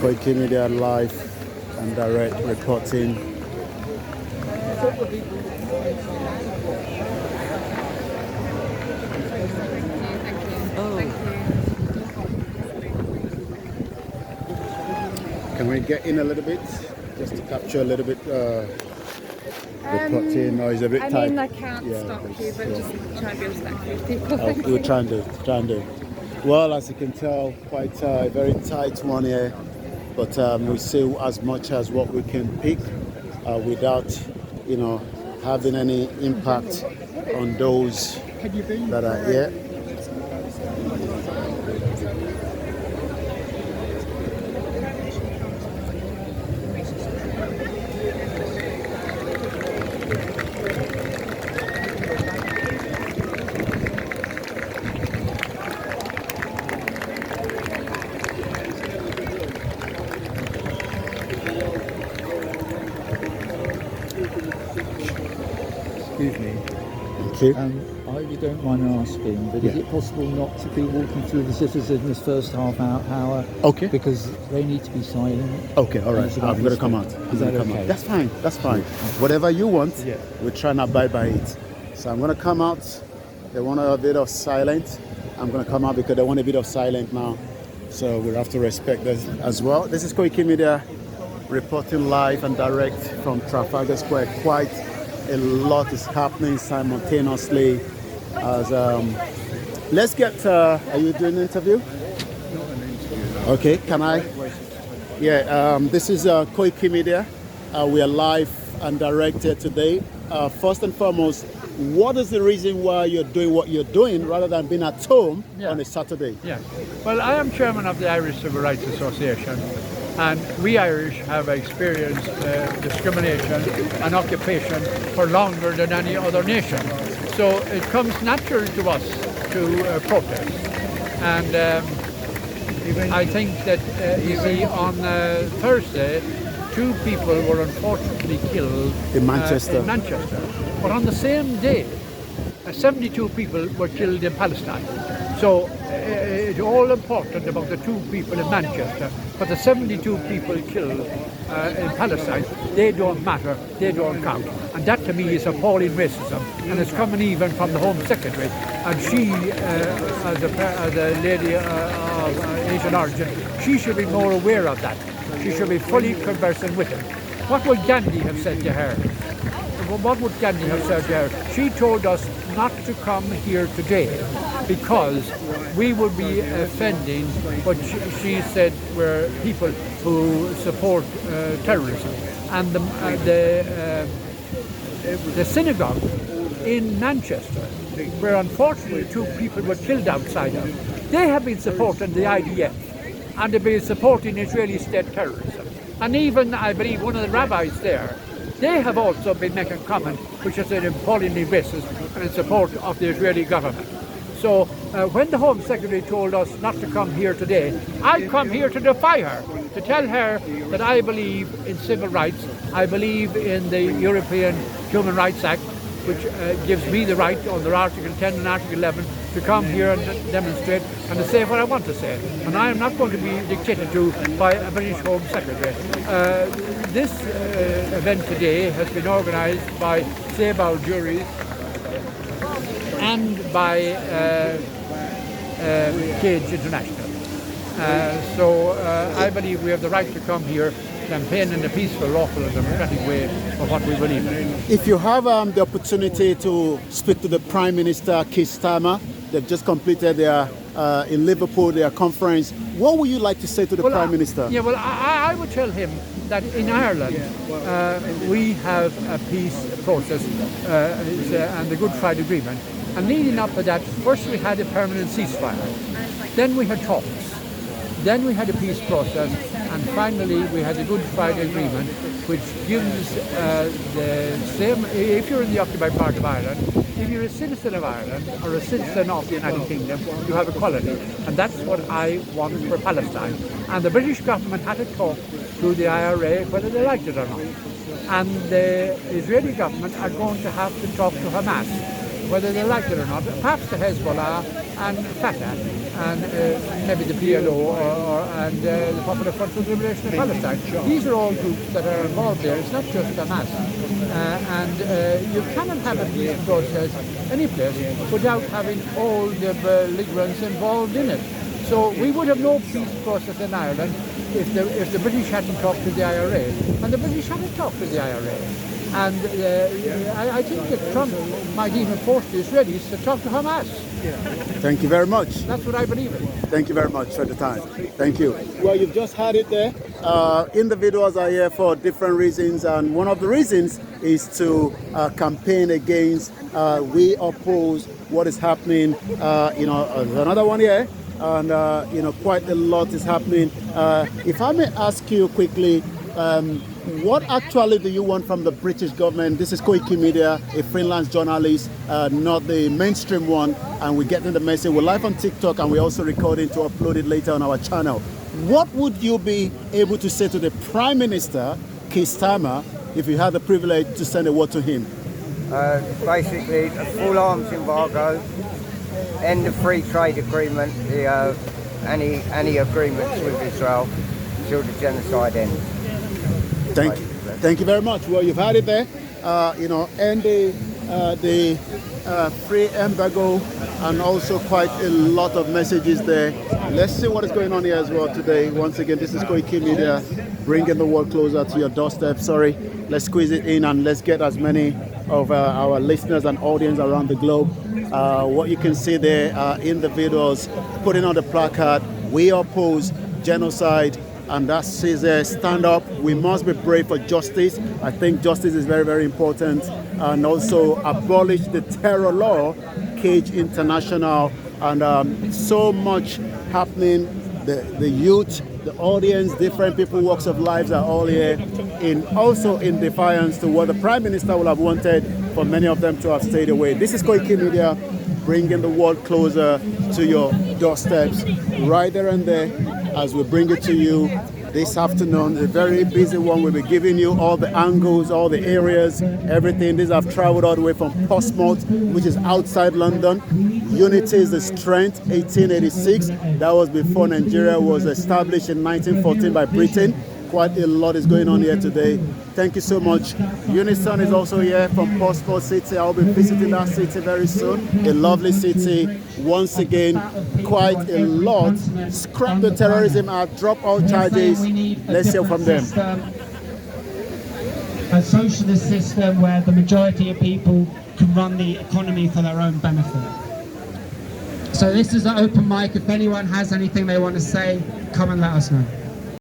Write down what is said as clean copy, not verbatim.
Koikimedia live and direct reporting. Can we get in a little bit, just to capture a little bit reporting, or is it a bit tight? I mean, I can't stop you, but just try to be respectful of people. We're trying to. Well, as you can tell, quite a very tight one here, but we see as much as what we can pick without, having any impact on those that are here. Excuse me. Thank you. I hope you don't mind asking, but is it possible not to be walking through the citizens in this first half hour? Okay. Because they need to be silent. Okay, all right. I'm going to come out. Is that okay? That's fine. That's fine. Whatever you want, we try and abide by it. So I'm going to come out. They want a bit of silence. I'm going to come out because they want a bit of silence now. So we'll have to respect this as well. This is Koikimedia reporting live and direct from Trafalgar Square. Quite a lot is happening simultaneously. As let's get. Are you doing an interview? Not an interview. Okay. Can I? Yeah. This is Koikimedia. We are live and directed today. First and foremost, what is the reason why you're doing what you're doing rather than being at home on a Saturday? Yeah. Well, I am chairman of the Irish Civil Rights Association. And we Irish have experienced discrimination and occupation for longer than any other nation. So it comes natural to us to protest. And I think that, you see, on Thursday, 2 people were unfortunately killed in Manchester. But on the same day, 72 people were killed in Palestine. So it's all important about the 2 people in Manchester, but the 72 people killed in Palestine, they don't matter, they don't count. And that to me is appalling racism, and it's coming even from the Home Secretary. And she, as a lady of Asian origin, she should be more aware of that. She should be fully conversant with him. What would Gandhi have said to her? What would Gandhi have said to her? She told us not to come here today because we would be offending what she said were people who support terrorism. And the synagogue in Manchester, where unfortunately 2 people were killed outside of, they have been supporting the IDF and they've been supporting Israeli state terrorism. And even, I believe, one of the rabbis there, they have also been making comment which is appallingly racist and in support of the Israeli government. So when the Home Secretary told us not to come here today, I come here to defy her, to tell her that I believe in civil rights, I believe in the European Human Rights Act, which gives me the right under Article 10 and Article 11 to come here and demonstrate and to say what I want to say. And I am not going to be dictated to by a British Home Secretary. This event today has been organised by Sable Juries and by Cage International. So I believe we have the right to come here, campaign in a peaceful, lawful and democratic way of what we believe in. If you have the opportunity to speak to the Prime Minister, Keir Starmer, they've just completed their in Liverpool, their conference. What would you like to say to the Prime Minister? Yeah, well, I would tell him that in Ireland we have a peace process and the Good Friday Agreement. And leading up to that, first we had a permanent ceasefire, then we had talks, then we had a peace process, and finally we had the Good Friday Agreement, which gives the same, if you're in the occupied part of Ireland, if you're a citizen of Ireland or a citizen of the United Kingdom, you have equality. And that's what I want for Palestine. And the British government had to talk to the IRA whether they liked it or not. And the Israeli government are going to have to talk to Hamas, whether they like it or not, perhaps to Hezbollah and Fatah. and maybe the PLO and the Popular Front for the Liberation of Palestine. These are all groups that are involved there. It's not just Hamas. And you cannot have a peace process any place without having all the belligerents involved in it. So we would have no peace process in Ireland if the British hadn't talked to the IRA, and the British hadn't talked to the IRA. And I think that Trump might even force the Israelis to talk to Hamas. Thank you very much. That's what I believe in. Thank you very much for the time. Thank you. Well, you've just had it there. Individuals are here for different reasons, and one of the reasons is to campaign against, we oppose what is happening. There's another one here, and quite a lot is happening. If I may ask you quickly, what actually do you want from the British government? This is Koikimedia, a freelance journalist, not the mainstream one, and we're getting the message. We're live on TikTok, and we're also recording to upload it later on our channel. What would you be able to say to the Prime Minister, Keir Starmer, if you had the privilege to send a word to him? Basically, a full arms embargo, end the free trade agreement, any agreements with Israel until the genocide ends. Thank you very much. Well, you've had it there. End the free embargo, and also quite a lot of messages there. Let's see what is going on here as well today. Once again, this is Koikimedia, bringing the world closer to your doorstep. Sorry, let's squeeze it in and let's get as many of our listeners and audience around the globe. What you can see there are individuals putting on the placard, we oppose genocide. And that says stand up. We must be brave for justice. I think justice is very, very important. And also abolish the terror law, Cage International, and so much happening. The youth, the audience, different people, walks of lives are all here, also in defiance to what the Prime Minister would have wanted for many of them to have stayed away. This is Koikimedia, bringing the world closer to your doorsteps, right there and there, as we bring it to you this afternoon. A very busy one. We'll be giving you all the angles, all the areas, everything. These have traveled all the way from Portsmouth, which is outside London. Unity is the strength, 1886. That was before Nigeria was established in 1914 by Britain. Quite a lot is going on here today. Thank you so much. Unison is also here from Portsmouth City. I'll be visiting that city very soon. A lovely city. Once again, quite a lot. Scrap the terrorism act, drop all charges. Let's hear from them. A socialist system where the majority of people can run the economy for their own benefit. So this is an open mic. If anyone has anything they want to say, come and let us know.